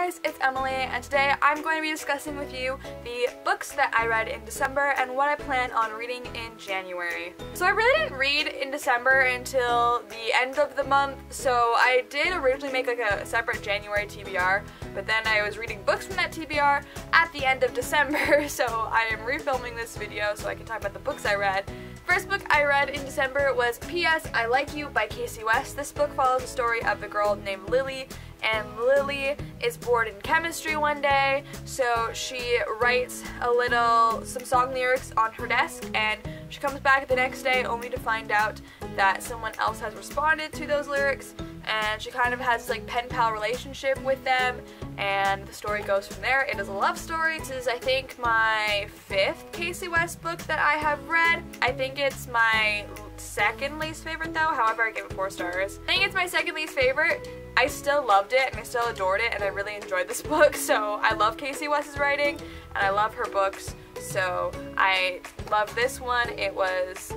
guys, it's Emily, and today I'm going to be discussing with you the books that I read in December and what I plan on reading in January. So I really didn't read in December until the end of the month, so I did originally make like a separate January TBR, but then I was reading books from that TBR at the end of December, so I am refilming this video so I can talk about the books I read. First book I read in December was P.S. I Like You by Casey West. This book follows the story of the girl named Lily, and Lily is bored in chemistry one day, so she writes some song lyrics on her desk, and she comes back the next day only to find out that someone else has responded to those lyrics, and she kind of has this like pen pal relationship with them, and the story goes from there. It is a love story. This is, I think, my 5th Casey West book that I have read. I think it's my second least favorite though, however I give it 4 stars. I think it's my second least favorite. I still loved it and I still adored it and I really enjoyed this book, so I love Casey West's writing and I love her books, so I love this one. It was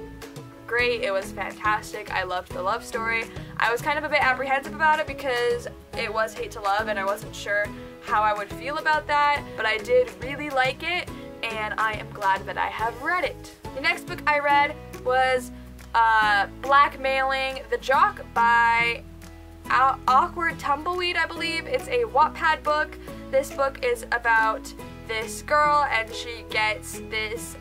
great, it was fantastic, I loved the love story. I was kind of a bit apprehensive about it because it was hate to love and I wasn't sure how I would feel about that, but I did really like it and I am glad that I have read it. The next book I read was Blackmailing, The Jock by Awkward Tumbleweed, I believe. It's a Wattpad book. This book is about this girl and she gets this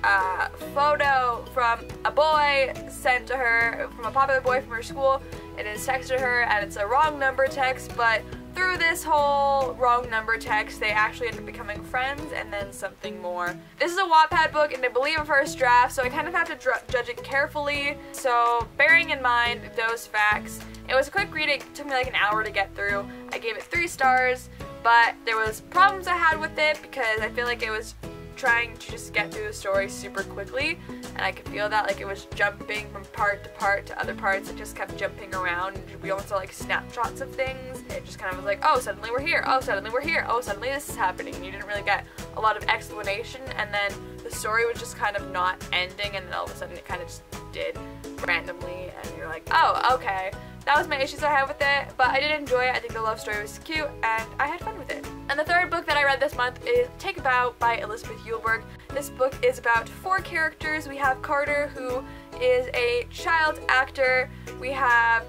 photo from a boy sent to her, from a popular boy from her school. It is texted to her and it's a wrong number text, but through this whole wrong number text they actually end up becoming friends and then something more. This is a Wattpad book and I believe a first draft, so I kind of have to judge it carefully, so bearing in mind those facts, it was a quick read. It took me like an hour to get through. I gave it 3 stars, but there was problems I had with it because I feel like it was trying to just get through the story super quickly, and I could feel that, like it was jumping from part to other parts. It just kept jumping around. We almost saw like snapshots of things. It just kind of was like, oh, suddenly we're here, oh, suddenly we're here, oh, suddenly this is happening. You didn't really get a lot of explanation, and then the story was just kind of not ending, and then all of a sudden it kind of just did randomly, and you're like, oh, okay. That was my issues I had with it, but I did enjoy it. I think the love story was cute, and I had fun with it. And the third book that I read this month is Take a Bow by Elizabeth Yulberg. This book is about 4 characters. We have Carter, who is a child actor. We have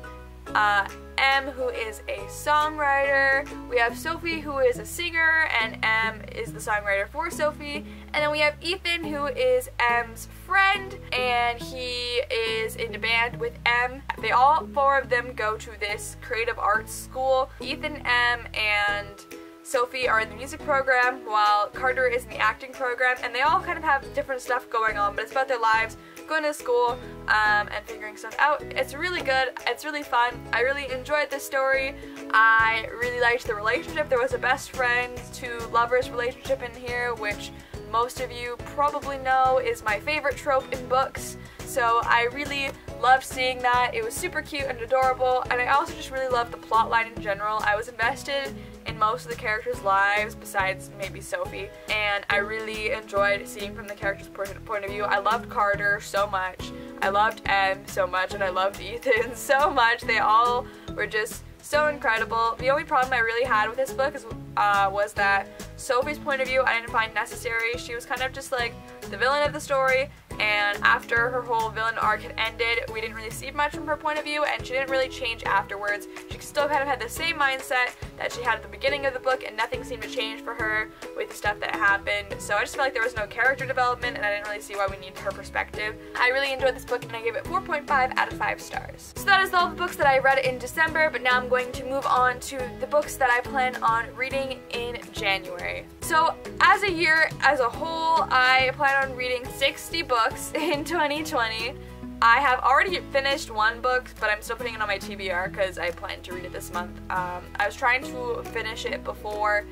M, who is a songwriter. We have Sophie, who is a singer, and M is the songwriter for Sophie. And then we have Ethan, who is M's friend, and he is in a band with M. They all 4 of them go to this creative arts school. Ethan, M, and Sophie are in the music program, while Carter is in the acting program, and they all kind of have different stuff going on, but it's about their lives, going to school, and figuring stuff out. It's really good, it's really fun, I really enjoyed this story. I really liked the relationship. There was a best friend to lovers relationship in here, which most of you probably know is my favorite trope in books, so I really loved seeing that. It was super cute and adorable, and I also just really loved the plot line in general. I was invested in most of the characters' lives besides maybe Sophie, and I really enjoyed seeing from the character's point of view. I loved Carter so much, I loved M so much, and I loved Ethan so much. They all were just so incredible. The only problem I really had with this book was that Sophie's point of view I didn't find necessary. She was kind of just like the villain of the story, and after her whole villain arc had ended, we didn't really see much from her point of view, and she didn't really change afterwards. She still kind of had the same mindset that she had at the beginning of the book, and nothing seemed to change for her with the stuff that happened. So I just felt like there was no character development, and I didn't really see why we needed her perspective. I really enjoyed this book, and I gave it 4.5 out of 5 stars. So that is all the books that I read in December, but now I'm going to move on to the books that I plan on reading in January. So as a year as a whole, I plan on reading 60 books in 2020. I have already finished 1 book, but I'm still putting it on my TBR because I plan to read it this month. I was trying to finish it before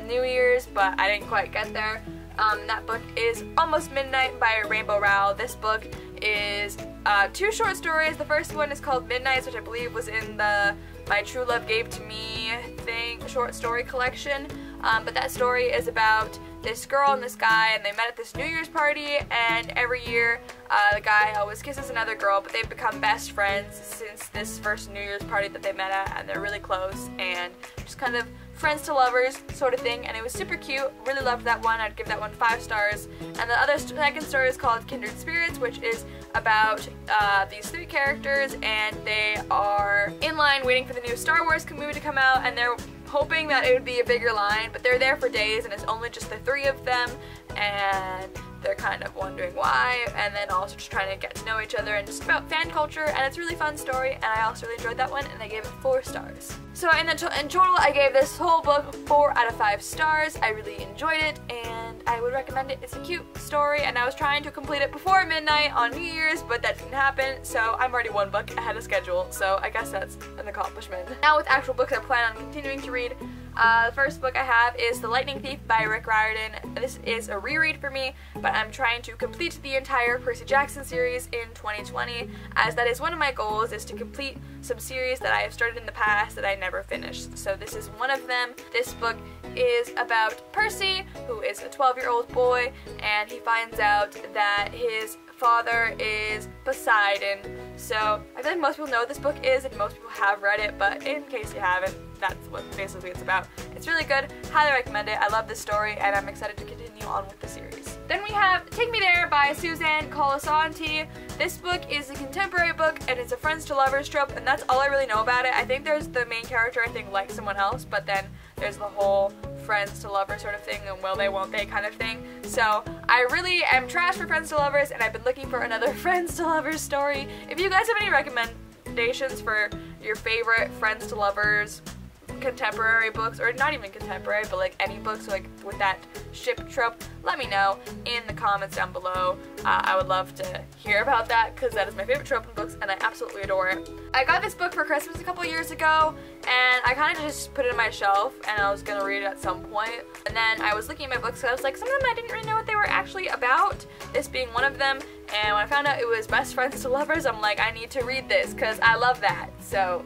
New Year's, but I didn't quite get there. That book is Almost Midnight by Rainbow Rowell. This book is 2 short stories. The first one is called Midnights, which I believe was in the My True Love Gave to Me short story collection. But that story is about this girl and this guy, and they met at this New Year's party, and every year the guy always kisses another girl, but they've become best friends since this first New Year's party that they met at, and they're really close and just kind of friends to lovers sort of thing, and it was super cute. Really loved that one. I'd give that one 5 stars. And the other second story is called Kindred Spirits, which is about these 3 characters, and they are in line waiting for the new Star Wars movie to come out, and they're hoping that it would be a bigger line, but they're there for days and it's only just the 3 of them, and they're kind of wondering why, and then also just trying to get to know each other, and just about fan culture, and it's a really fun story, and I also really enjoyed that one, and I gave it 4 stars. So in total, I gave this whole book 4 out of 5 stars. I really enjoyed it, and I would recommend it. It's a cute story, and I was trying to complete it before midnight on New Year's, but that didn't happen, so I'm already 1 book ahead of schedule, so I guess that's an accomplishment. Now with actual books I plan on continuing to read, the first book I have is The Lightning Thief by Rick Riordan. This is a reread for me, but I'm trying to complete the entire Percy Jackson series in 2020, as that is one of my goals, is to complete some series that I have started in the past that I never finished. So this is one of them. This book is about Percy, who is a 12-year-old boy, and he finds out that his father is Poseidon. So I feel like most people know what this book is, and most people have read it, but in case you haven't, that's what basically it's about. It's really good, highly recommend it. I love this story, and I'm excited to continue on with the series. Then we have Take Me There by Suzanne Colasanti. This book is a contemporary book, and it's a friends to lovers trope, and that's all I really know about it. I think there's the main character, I think, likes someone else, but then there's the whole friends to lovers sort of thing, and will they, won't they kind of thing. So I really am trash for friends to lovers, and I've been looking for another friends to lovers story. If you guys have any recommendations for your favorite friends to lovers contemporary books, or not even contemporary, but like any books like with that ship trope, let me know in the comments down below. I would love to hear about that, because that is my favorite trope in books, and I absolutely adore it. I got this book for Christmas a couple years ago, and I kind of just put it on my shelf, and I was gonna read it at some point. And then I was looking at my books, and I was like, some of them I didn't really know what they were actually about, this being one of them. And when I found out it was Best Friends to Lovers, I'm like, I need to read this, because I love that. So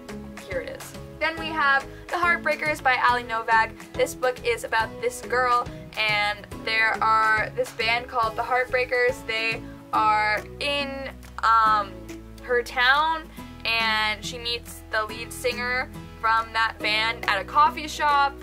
here it is. Then we have The Heartbreakers by Ali Novak. This book is about this girl, and there are this band called The Heartbreakers. They are in her town, and she meets the lead singer from that band at a coffee shop,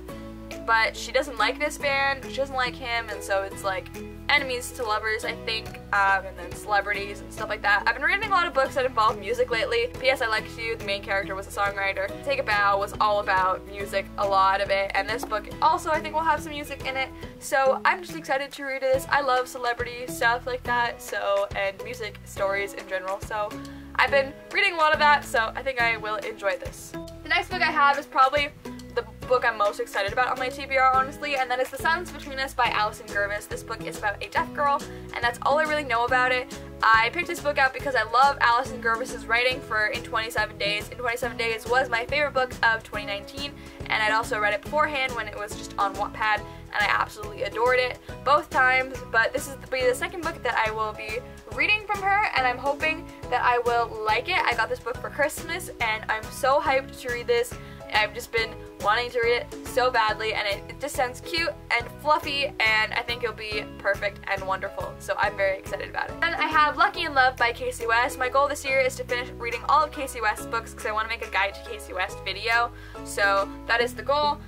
but she doesn't like this band, she doesn't like him, and so it's like enemies to lovers, I think, and then celebrities and stuff like that. I've been reading a lot of books that involve music lately. P.S. I Like You, the main character, was a songwriter. Take a Bow was all about music, a lot of it, and this book also I think will have some music in it, so I'm just excited to read this. I love celebrity stuff like that, so, and music stories in general, so I've been reading a lot of that, so I think I will enjoy this. The next book I have is probably the book I'm most excited about on my TBR, honestly, and that is The Silence Between Us by Alison Gervis. This book is about a deaf girl, and that's all I really know about it. I picked this book out because I love Alison Gervis's writing for In 27 Days. In 27 Days was my favorite book of 2019, and I'd also read it beforehand when it was just on Wattpad, and I absolutely adored it both times, but this is the second book that I will be reading from her, and I'm hoping that I will like it. I got this book for Christmas, and I'm so hyped to read this. I've just been wanting to read it so badly, and it just sounds cute and fluffy, and I think it'll be perfect and wonderful, so I'm very excited about it. Then I have Lucky in Love by Casey West. My goal this year is to finish reading all of Casey West's books, because I want to make a guide to Casey West video, so that is the goal.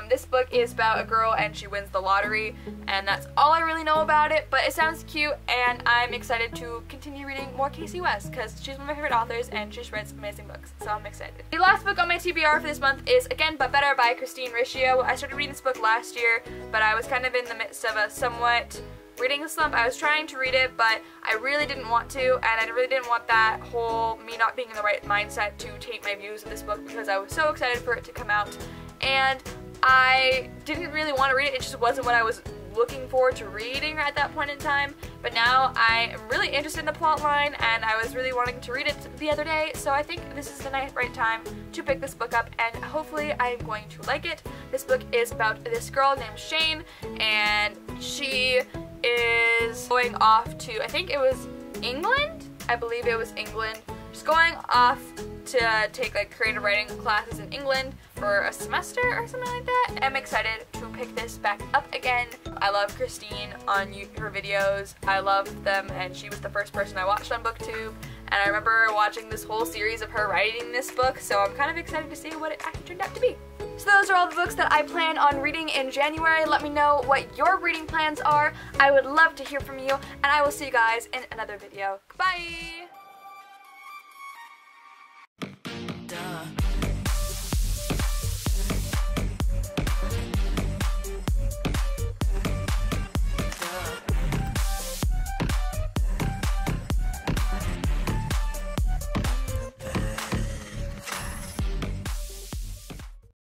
This book is about a girl and she wins the lottery, and that's all I really know about it, but it sounds cute, and I'm excited to continue reading more Casey West, because she's one of my favorite authors and she just writes amazing books, so I'm excited. The last book on my TBR for this month is Again But Better by Christine Riccio. I started reading this book last year, but I was kind of in the midst of a somewhat reading slump. I was trying to read it, but I really didn't want to, and I really didn't want that whole me not being in the right mindset to taint my views of this book, because I was so excited for it to come out, and I didn't really want to read it. It just wasn't what I was looking forward to reading at that point in time, but now I am really interested in the plot line, and I was really wanting to read it the other day, so I think this is the right time to pick this book up, and hopefully I'm going to like it. This book is about this girl named Shane, and she is going off to, I think it was England? I believe it was England. She's going off to take like creative writing classes in England for a semester or something like that. I'm excited to pick this back up again. I love Christine on her videos. I love them, and she was the first person I watched on BookTube, and I remember watching this whole series of her writing this book, so I'm kind of excited to see what it actually turned out to be. So those are all the books that I plan on reading in January. Let me know what your reading plans are. I would love to hear from you, and I will see you guys in another video. Goodbye!